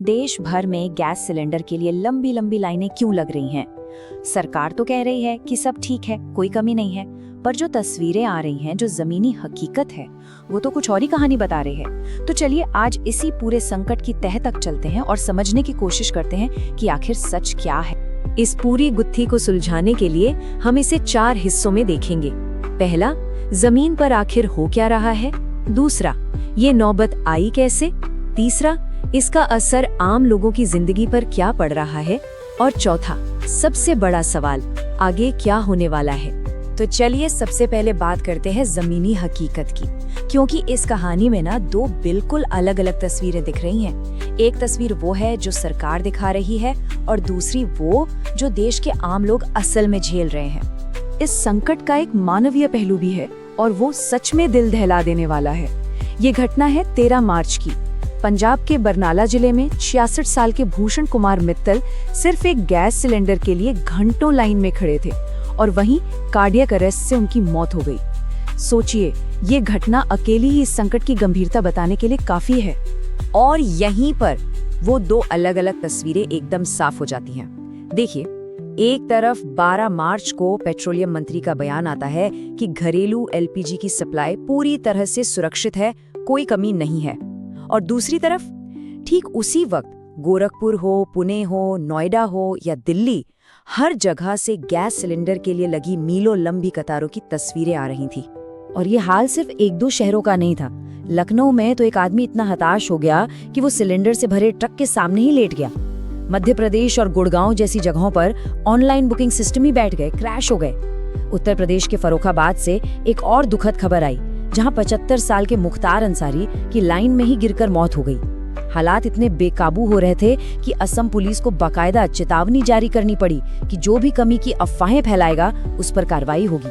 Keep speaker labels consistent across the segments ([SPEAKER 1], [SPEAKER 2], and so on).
[SPEAKER 1] देश भर में गैस सिलेंडर के लिए लंबी लंबी लाइनें क्यों लग रही हैं? सरकार तो कह रही है कि सब ठीक है, कोई कमी नहीं है, पर जो तस्वीरें आ रही हैं, जो जमीनी हकीकत है, वो तो कुछ और ही कहानी बता रही है। तो चलिए आज इसी पूरे संकट की तह तक चलते हैं और समझने की कोशिश करते हैं कि आखिर सच क्या है।
[SPEAKER 2] इस पूरी गुत्थी को सुलझाने के लिए हम इसे 4 हिस्सों में देखेंगे। पहला, जमीन पर आखिर हो क्या रहा है। दूसरा, ये नौबत आई कैसे। तीसरा, इसका असर आम लोगों की जिंदगी पर क्या पड़ रहा है। और चौथा, सबसे बड़ा सवाल, आगे क्या होने वाला है। तो चलिए सबसे पहले बात करते हैं जमीनी हकीकत की, क्योंकि इस कहानी में ना 2 बिल्कुल अलग अलग तस्वीरें दिख रही हैं। एक तस्वीर वो है जो सरकार दिखा रही है और दूसरी वो जो देश के आम लोग असल में झेल रहे हैं। इस संकट का एक मानवीय पहलू भी है और वो सच में दिल दहला देने वाला है। ये घटना है 13 मार्च की। पंजाब के बरनाला जिले में 66 साल के भूषण कुमार मित्तल सिर्फ एक गैस सिलेंडर के लिए घंटों लाइन में खड़े थे और वहीं कार्डियक अरेस्ट से उनकी मौत हो गई। सोचिए, ये घटना अकेली ही इस संकट की गंभीरता बताने के लिए काफी है। और यहीं पर वो 2 अलग अलग तस्वीरें एकदम साफ हो जाती हैं। देखिए, एक तरफ 12 मार्च को पेट्रोलियम मंत्री का बयान आता है कि घरेलू एलपीजी की सप्लाई पूरी तरह से सुरक्षित है, कोई कमी नहीं है। और दूसरी तरफ ठीक उसी वक्त गोरखपुर हो, पुणे हो, नोएडा हो या दिल्ली, हर जगह से गैस सिलेंडर के लिए लगी मीलों लंबी कतारों की तस्वीरें आ रही थी। और ये हाल सिर्फ 1-2 शहरों का नहीं था। लखनऊ में तो एक आदमी इतना हताश हो गया कि वो सिलेंडर से भरे ट्रक के सामने ही लेट गया। मध्य प्रदेश और गुड़गांव जैसी जगहों पर ऑनलाइन बुकिंग सिस्टम ही बैठ गए, क्रैश हो गए। उत्तर प्रदेश के फर्रुखाबाद से एक और दुखद खबर आई, जहां 75 साल के मुख्तार अंसारी की लाइन में ही गिरकर मौत हो गई। हालात इतने बेकाबू हो रहे थे कि असम पुलिस को बाकायदा चेतावनी जारी करनी पड़ी कि जो भी कमी की अफवाहें फैलाएगा उस पर कार्रवाई होगी।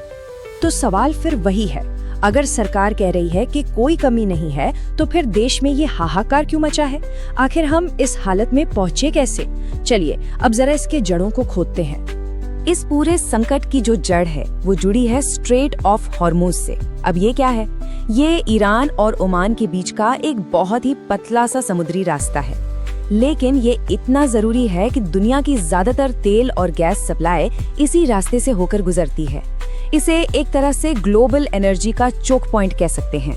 [SPEAKER 2] तो सवाल फिर वही है, अगर सरकार कह रही है कि कोई कमी नहीं है, तो फिर देश में ये हाहाकार क्यों मचा है? आखिर हम इस हालत में पहुंचे कैसे? चलिए अब जरा इसके जड़ों को खोदते हैं। इस पूरे संकट की जो जड़ है वो जुड़ी है स्ट्रेट ऑफ हॉर्मुज से। अब ये क्या है? ये ईरान और ओमान के बीच का एक बहुत ही पतला सा समुद्री रास्ता है, लेकिन ये इतना जरूरी है कि दुनिया की ज्यादातर तेल और गैस सप्लाई इसी रास्ते से होकर गुजरती है। इसे एक तरह से ग्लोबल एनर्जी का चोक पॉइंट कह सकते हैं।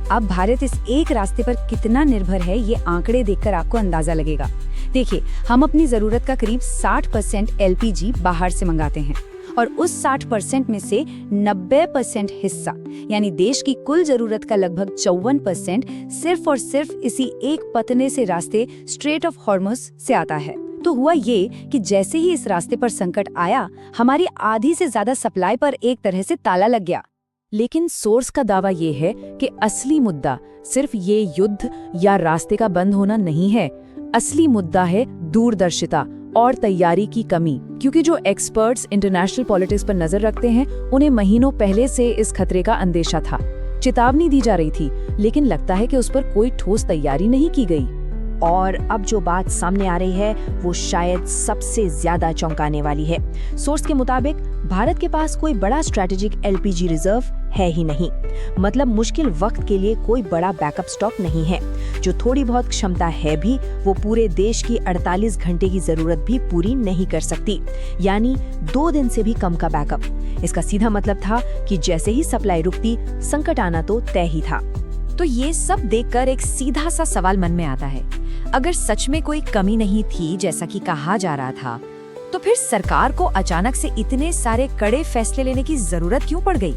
[SPEAKER 2] अब भारत इस एक रास्ते पर कितना निर्भर है, ये आंकड़े देखकर आपको अंदाजा लगेगा। देखिए, हम अपनी जरूरत का करीब 60% एलपीजी बाहर से मंगाते हैं और उस 60% में से 90% हिस्सा यानी देश की कुल जरूरत का लगभग 54% सिर्फ और सिर्फ इसी एक पतले से रास्ते स्ट्रेट ऑफ हॉर्मुज से आता है। तो हुआ ये कि जैसे ही इस रास्ते पर संकट आया, हमारी आधी से ज्यादा सप्लाई पर एक तरह से ताला लग गया। लेकिन सोर्स का दावा ये है कि असली मुद्दा सिर्फ ये युद्ध या रास्ते का बंद होना नहीं है। असली मुद्दा है दूरदर्शिता और तैयारी की कमी, क्योंकि जो एक्सपर्ट्स इंटरनेशनल पॉलिटिक्स पर नजर रखते हैं, उन्हें महीनों पहले से इस खतरे का अंदेशा था। चेतावनी दी जा रही थी, लेकिन लगता है कि उस पर कोई ठोस तैयारी नहीं की गई। और अब जो बात सामने आ रही है वो शायद सबसे ज्यादा चौंकाने वाली है। सोर्स के मुताबिक भारत के पास कोई बड़ा स्ट्रेटेजिक एलपीजी रिजर्व है ही नहीं। मतलब मुश्किल वक्त के लिए कोई बड़ा बैकअप स्टॉक नहीं है। जो थोड़ी बहुत क्षमता है भी, वो पूरे देश की 48 घंटे की जरूरत भी पूरी नहीं कर सकती, यानी 2 दिन से भी कम का बैकअप। इसका सीधा मतलब था कि जैसे ही सप्लाई रुकती, संकट आना तो तय ही था। तो ये सब देखकर एक सीधा सा सवाल मन में आता है, अगर सच में कोई कमी नहीं थी जैसा कि कहा जा रहा था, तो फिर सरकार को अचानक से इतने सारे कड़े फैसले लेने की जरूरत क्यों पड़ गई?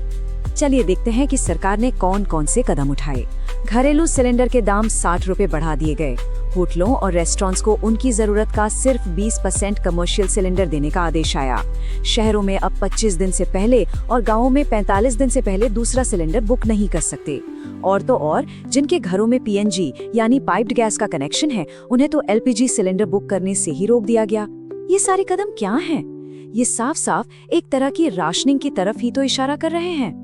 [SPEAKER 2] चलिए देखते हैं कि सरकार ने कौन कौन से कदम उठाए। घरेलू सिलेंडर के दाम 60 रुपए बढ़ा दिए गए। होटलों और रेस्टोरेंट्स को उनकी जरूरत का सिर्फ 20% कमर्शियल सिलेंडर देने का आदेश आया। शहरों में अब 25 दिन से पहले और गांवों में 45 दिन से पहले दूसरा सिलेंडर बुक नहीं कर सकते। और तो और जिनके घरों में पीएनजी यानी पाइप्ड गैस का कनेक्शन है, उन्हें तो एलपीजी सिलेंडर बुक करने से ही रोक दिया गया। ये सारे कदम क्या हैं? ये साफ साफ एक तरह की राशनिंग की तरफ ही तो इशारा कर रहे हैं।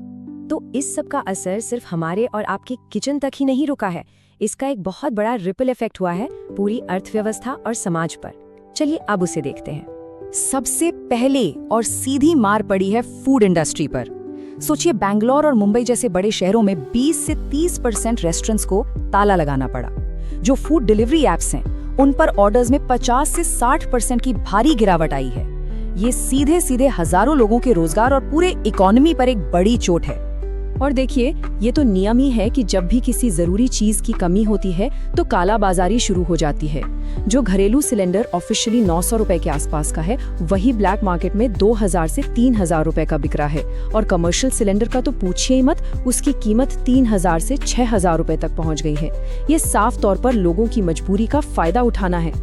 [SPEAKER 2] तो इस सब का असर सिर्फ हमारे और आपके किचन तक ही नहीं रुका है, इसका एक बहुत बड़ा रिपल इफेक्ट हुआ है पूरी अर्थव्यवस्था और समाज पर। चलिए अब उसे देखते हैं। सबसे पहले और सीधी मार पड़ी है फूड इंडस्ट्री पर। सोचिए, बैंगलोर और मुंबई जैसे बड़े शहरों में 20 से 30% रेस्टोरेंट्स को ताला लगाना पड़ा। जो फूड डिलीवरी एप्स हैं
[SPEAKER 1] उन पर ऑर्डर्स में 50 से 60% की भारी गिरावट आई है। ये सीधे सीधे हजारों लोगों के रोजगार और पूरे इकोनॉमी पर एक बड़ी चोट है। और देखिए, ये तो नियम ही है कि जब भी किसी जरूरी चीज की कमी होती है तो कालाबाजारी शुरू हो जाती है। जो घरेलू सिलेंडर ऑफिशियली 900 रुपए के आसपास का है, वही ब्लैक मार्केट में 2000 से 3000 रुपए का बिक रहा है। और कमर्शियल सिलेंडर का तो पूछिए ही मत, उसकी कीमत 3000 से 6000 रुपए तक पहुंच गई है। ये साफ तौर पर लोगों की मजबूरी का फायदा उठाना है।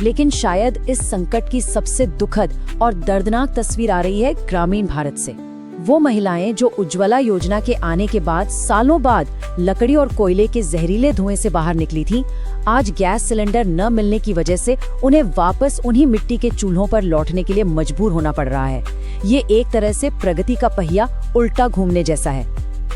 [SPEAKER 1] लेकिन शायद इस संकट की सबसे दुखद और दर्दनाक तस्वीर आ रही है ग्रामीण भारत से। वो महिलाएं जो उज्ज्वला योजना के आने के बाद सालों बाद लकड़ी और कोयले के जहरीले धुएं से बाहर निकली थीं, आज गैस सिलेंडर न मिलने की वजह से उन्हें वापस उन्हीं मिट्टी के चूल्हों पर लौटने के लिए मजबूर होना पड़ रहा है। ये एक तरह से प्रगति का पहिया उल्टा घूमने जैसा है।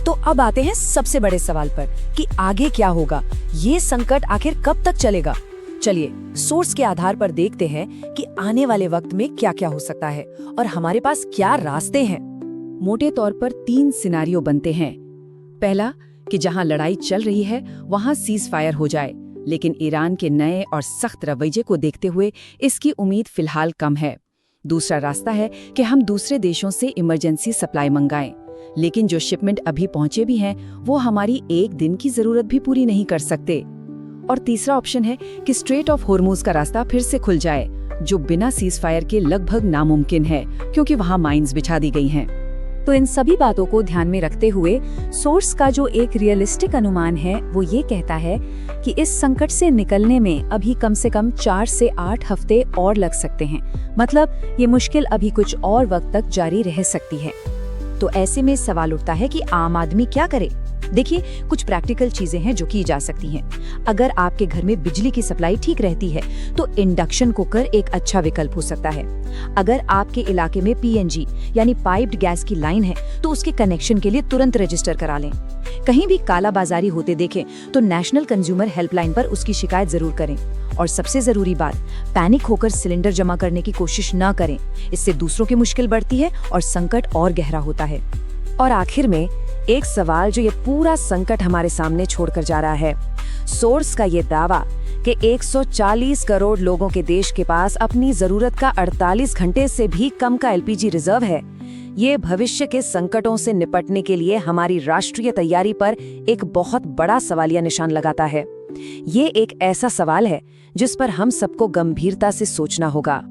[SPEAKER 1] तो अब आते हैं सबसे बड़े सवाल पर कि आगे क्या होगा, ये संकट आखिर कब तक चलेगा। चलिए सोर्स के आधार पर देखते हैं कि आने वाले वक्त में क्या क्या हो सकता है और हमारे पास क्या रास्ते हैं। मोटे तौर पर 3 सिनारियो बनते हैं। पहला, कि जहां लड़ाई चल रही है वहां सीज फायर हो जाए, लेकिन ईरान के नए और सख्त रवैये को देखते हुए इसकी उम्मीद फिलहाल कम है। दूसरा रास्ता है कि हम दूसरे देशों से इमरजेंसी सप्लाई मंगाएं, लेकिन जो शिपमेंट अभी पहुंचे भी हैं वो हमारी एक दिन की जरूरत भी पूरी नहीं कर सकते। और तीसरा ऑप्शन है कि स्ट्रेट ऑफ होर्मुज का रास्ता फिर से खुल जाए, जो बिना सीज फायर के लगभग नामुमकिन है क्योंकि वहां माइंस बिछा दी गई हैं। तो इन सभी बातों को ध्यान में रखते हुए सोर्स का जो एक रियलिस्टिक अनुमान है वो ये कहता है कि इस संकट से निकलने में अभी कम से कम 4 से 8 हफ्ते और लग सकते हैं। मतलब ये मुश्किल अभी कुछ और वक्त तक जारी रह सकती है। तो ऐसे में सवाल उठता है कि आम आदमी क्या करे। देखिए, कुछ प्रैक्टिकल चीजें हैं जो की जा सकती हैं। अगर आपके घर में बिजली की सप्लाई ठीक रहती है तो इंडक्शन कुकर एक अच्छा विकल्प हो सकता है। अगर आपके इलाके में पीएनजी यानी पाइप्ड गैस की लाइन है तो उसके कनेक्शन के लिए तुरंत रजिस्टर करा लें। कहीं भी कालाबाजारी होते देखें तो नेशनल कंज्यूमर हेल्पलाइन पर उसकी शिकायत जरूर करें। और सबसे जरूरी बात, पैनिक होकर सिलेंडर जमा करने की कोशिश न करें। इससे दूसरों की मुश्किल बढ़ती है और संकट और गहरा होता है। और आखिर में एक सवाल जो ये पूरा संकट हमारे सामने छोड़कर जा रहा है। सोर्स का ये दावा कि 140 करोड़ लोगों के देश के पास अपनी जरूरत का 48 घंटे से भी कम का एलपीजी रिजर्व है, ये भविष्य के संकटों से निपटने के लिए हमारी राष्ट्रीय तैयारी पर एक बहुत बड़ा सवालिया निशान लगाता है। ये एक ऐसा सवाल है जिस पर हम सबको गंभीरता से सोचना होगा।